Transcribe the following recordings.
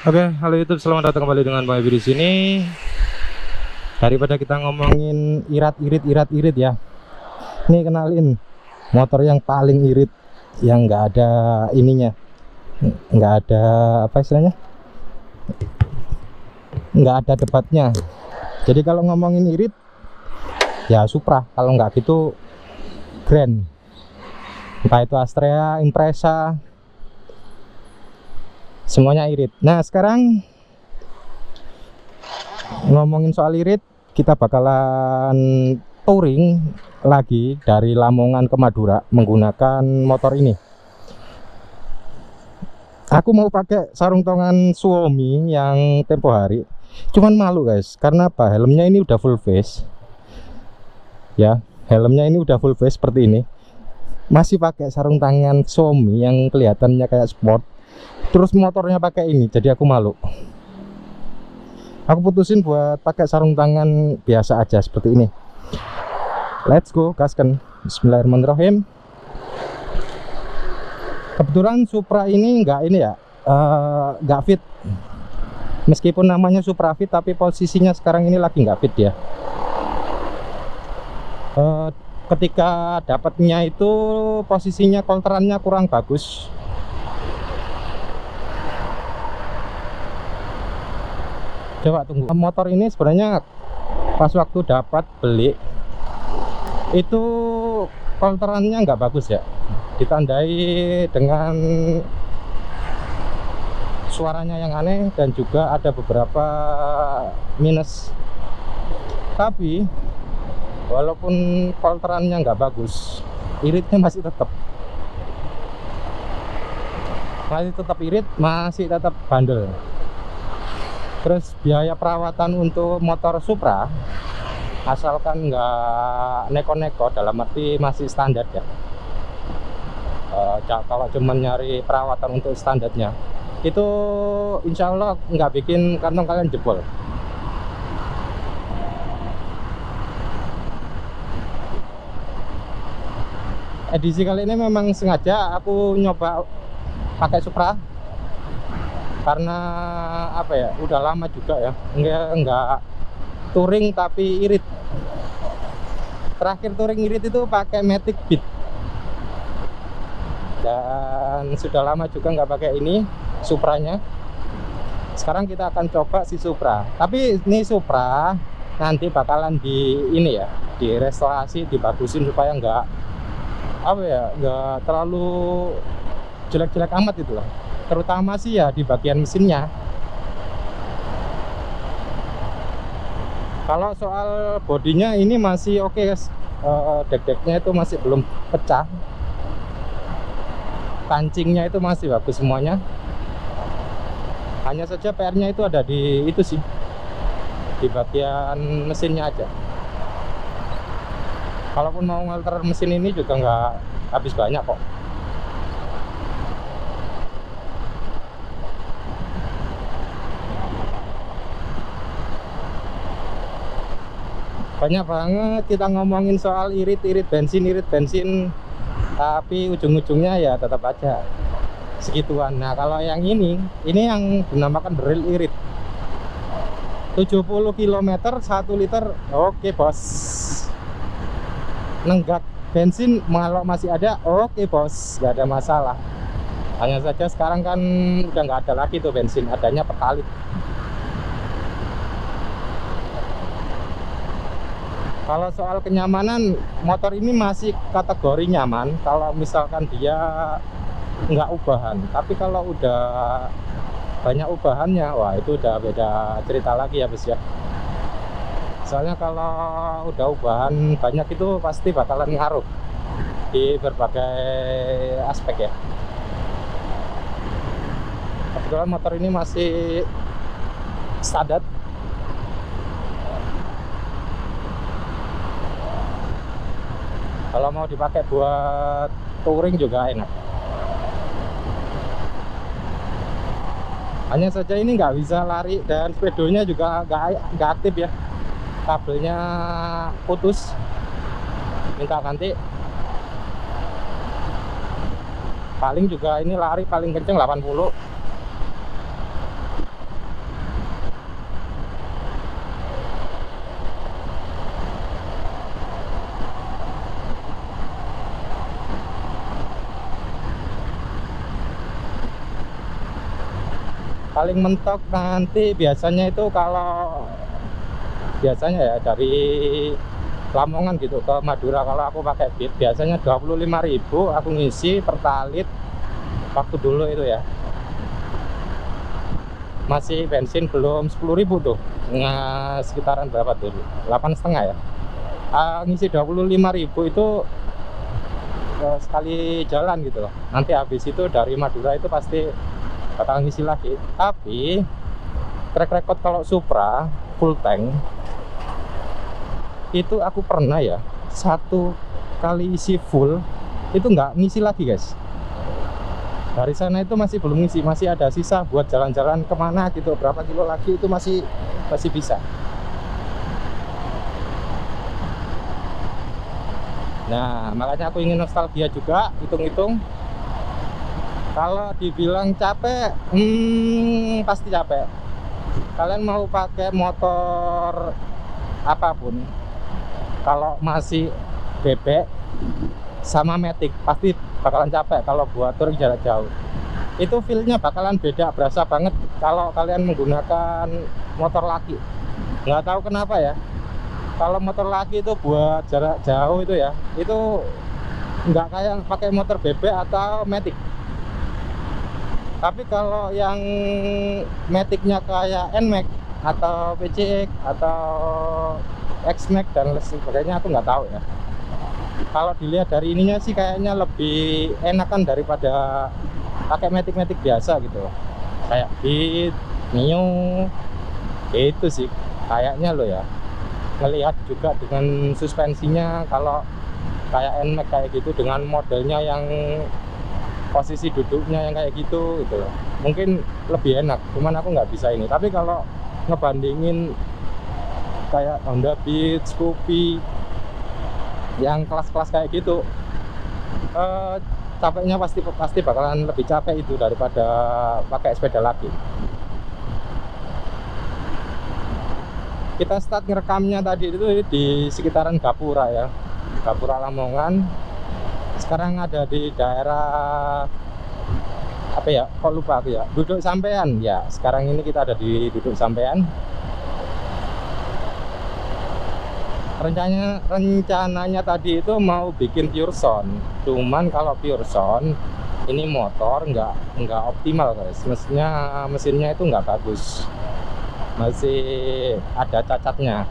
Oke, halo YouTube, selamat datang kembali dengan Bang Ebi di sini. Daripada kita ngomongin irit ya, ini kenalin motor yang paling irit, yang nggak ada ininya, nggak ada apa istilahnya, nggak ada debatnya. Jadi kalau ngomongin irit, ya Supra. Kalau nggak gitu, Grand. Entah itu Astrea, Impreza, semuanya irit. Nah sekarang ngomongin soal irit, kita bakalan touring lagi dari Lamongan ke Madura menggunakan motor ini. Aku mau pakai sarung tangan Suomi yang tempo hari, cuman malu guys, karena apa? Helmnya ini udah full face ya, helmnya ini udah full face seperti ini, masih pakai sarung tangan Suomi yang kelihatannya kayak sport, terus motornya pakai ini, jadi aku malu. Aku putusin buat pakai sarung tangan biasa aja seperti ini. Let's go, gaskan. Bismillahirrahmanirrahim. Kebetulan Supra ini nggak fit. Meskipun namanya Supra Fit, tapi posisinya sekarang ini lagi nggak fit ya. Ketika dapatnya itu posisinya kolterannya kurang bagus. Coba tunggu. Motor ini sebenarnya pas waktu dapat beli itu kolterannya nggak bagus ya, ditandai dengan suaranya yang aneh dan juga ada beberapa minus. Tapi walaupun kolterannya nggak bagus, iritnya masih tetap irit, masih tetap bandel. Terus biaya perawatan untuk motor Supra, asalkan nggak neko-neko, dalam arti masih standar ya. Kalau cuma nyari perawatan untuk standarnya, itu insya Allah nggak bikin kantong kalian jebol. Edisi kali ini memang sengaja aku nyoba pakai Supra, karena apa ya, udah lama juga ya enggak touring tapi irit. Terakhir touring irit itu pakai Matic Beat, dan sudah lama juga nggak pakai ini Supranya. Sekarang kita akan coba si Supra, tapi ini Supra nanti bakalan direstorasi, dibagusin supaya nggak terlalu jelek-jelek amat itulah, terutama sih ya di bagian mesinnya. Kalau soal bodinya ini masih oke guys, dek-deknya itu masih belum pecah, kancingnya itu masih bagus semuanya. Hanya saja PR-nya itu ada di itu sih, di bagian mesinnya aja. Kalaupun mau ngalter mesin ini juga nggak habis banyak kok. Banyak banget kita ngomongin soal irit bensin, tapi ujung-ujungnya ya tetap aja segituan. Nah kalau yang ini yang dinamakan real irit, 70 km 1 liter, oke bos. Nenggak bensin kalau masih ada, oke bos, nggak ada masalah. Hanya saja sekarang kan udah nggak ada lagi tuh bensin, adanya pertalit. Kalau soal kenyamanan, motor ini masih kategori nyaman kalau misalkan dia nggak ubahan. Tapi kalau udah banyak ubahannya, wah itu udah beda cerita lagi ya bos ya. Soalnya kalau udah ubahan banyak itu pasti bakalan ngaruh di berbagai aspek ya. Kebetulan motor ini masih standar. Kalau mau dipakai buat touring juga enak. Hanya saja ini nggak bisa lari dan speedonya juga nggak aktif ya. Kabelnya putus, minta ganti. Paling juga ini lari paling kenceng 80. Paling mentok nanti biasanya itu kalau biasanya ya dari Lamongan gitu ke Madura, kalau aku pakai Beat biasanya 25.000 aku ngisi pertalit waktu dulu itu ya. Masih bensin belum 10.000 tuh. Nah, sekitaran berapa tuh? 8,5 ya. Ngisi 25.000 itu sekali jalan gitu loh. Nanti habis itu dari Madura itu pasti bakal ngisi lagi. Tapi track record kalau Supra full tank itu aku pernah ya, satu kali isi full itu nggak ngisi lagi guys. Dari sana itu masih belum ngisi, masih ada sisa buat jalan-jalan kemana gitu, berapa kilo lagi itu masih bisa. Nah, makanya aku ingin nostalgia juga, hitung-hitung. Kalau dibilang capek, pasti capek. Kalian mau pakai motor apapun, kalau masih bebek sama matic pasti bakalan capek kalau buat touring jarak jauh. Itu feel-nya bakalan beda, berasa banget kalau kalian menggunakan motor laki. Nggak tahu kenapa ya, kalau motor laki itu buat jarak jauh itu ya, itu nggak kayak pakai motor bebek atau matic. Tapi kalau yang maticnya kayak NMAX atau PCX atau X-Max dan sebagainya, aku nggak tahu ya. Kalau dilihat dari ininya sih kayaknya lebih enakan daripada pakai matic biasa gitu loh. Kayak Beat, Mio, itu sih kayaknya lo ya. Ngelihat juga dengan suspensinya, kalau kayak NMAX kayak gitu dengan modelnya yang posisi duduknya yang kayak gitu loh. Mungkin lebih enak, cuman aku nggak bisa ini. Tapi kalau ngebandingin kayak Honda Beat, Scoopy yang kelas-kelas kayak gitu, capeknya pasti bakalan lebih capek itu daripada pakai sepeda lagi. Kita start ngerekamnya tadi itu di sekitaran Gapura ya, Gapura Lamongan. Sekarang ada di daerah apa ya, kok lupa aku ya, Duduk Sampean ya. Sekarang ini kita ada di Duduk Sampean. Rencananya tadi itu mau bikin pure sound, cuman kalau pure sound ini motor nggak optimal guys. Mesinnya itu nggak bagus, masih ada cacatnya,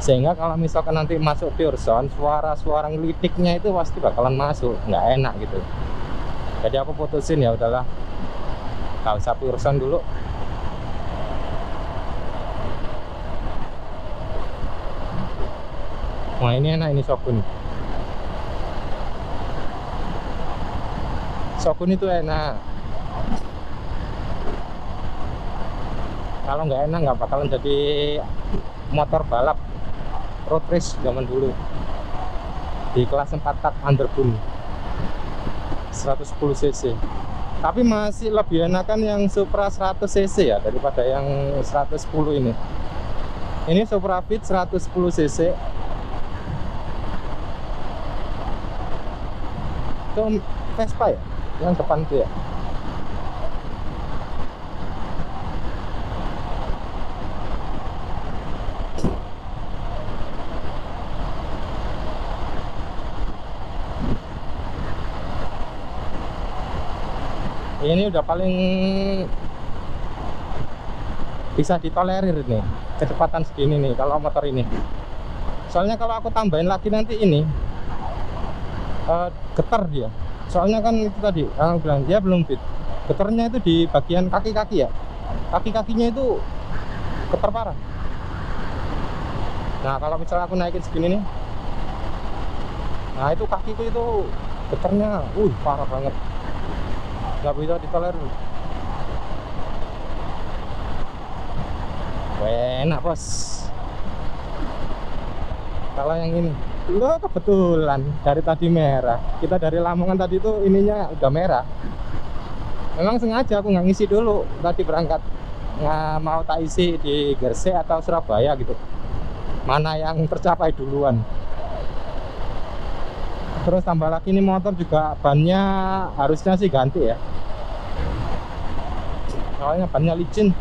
sehingga kalau misalkan nanti masuk pure sound, suara ngelitiknya itu pasti bakalan masuk, nggak enak gitu. Jadi aku putusin ya udahlah, nggak usah pure sound dulu. Wah, ini enak ini Shogun. Shogun itu enak. Kalau nggak enak nggak bakalan jadi motor balap road race zaman dulu di kelas 4 tak underbone 110 cc. Tapi masih lebih enakan yang Supra 100 cc ya daripada yang 110 ini. Ini Supra Fit 110 cc. Itu Vespa ya, yang depan tuh ya. Ini udah paling bisa ditolerir nih, kecepatan segini nih kalau motor ini. Soalnya kalau aku tambahin lagi nanti ini getar dia. Soalnya kan itu tadi aku bilang dia belum fit. Getarnya itu di bagian kaki-kaki ya. Kaki-kakinya itu getar parah. Nah, kalau misalnya aku naikin segini nih, nah itu kakiku itu getarnya parah banget. Nggak bisa ditolerir. Enak bos. Kalau yang ini lo kebetulan dari tadi merah, kita dari Lamongan tadi itu ininya udah merah. Memang sengaja aku nggak ngisi dulu tadi berangkat, nggak mau tak isi di Gresik atau Surabaya gitu, mana yang tercapai duluan. Terus tambah lagi ini motor juga bannya harusnya sih ganti ya. soalnya bannya licin.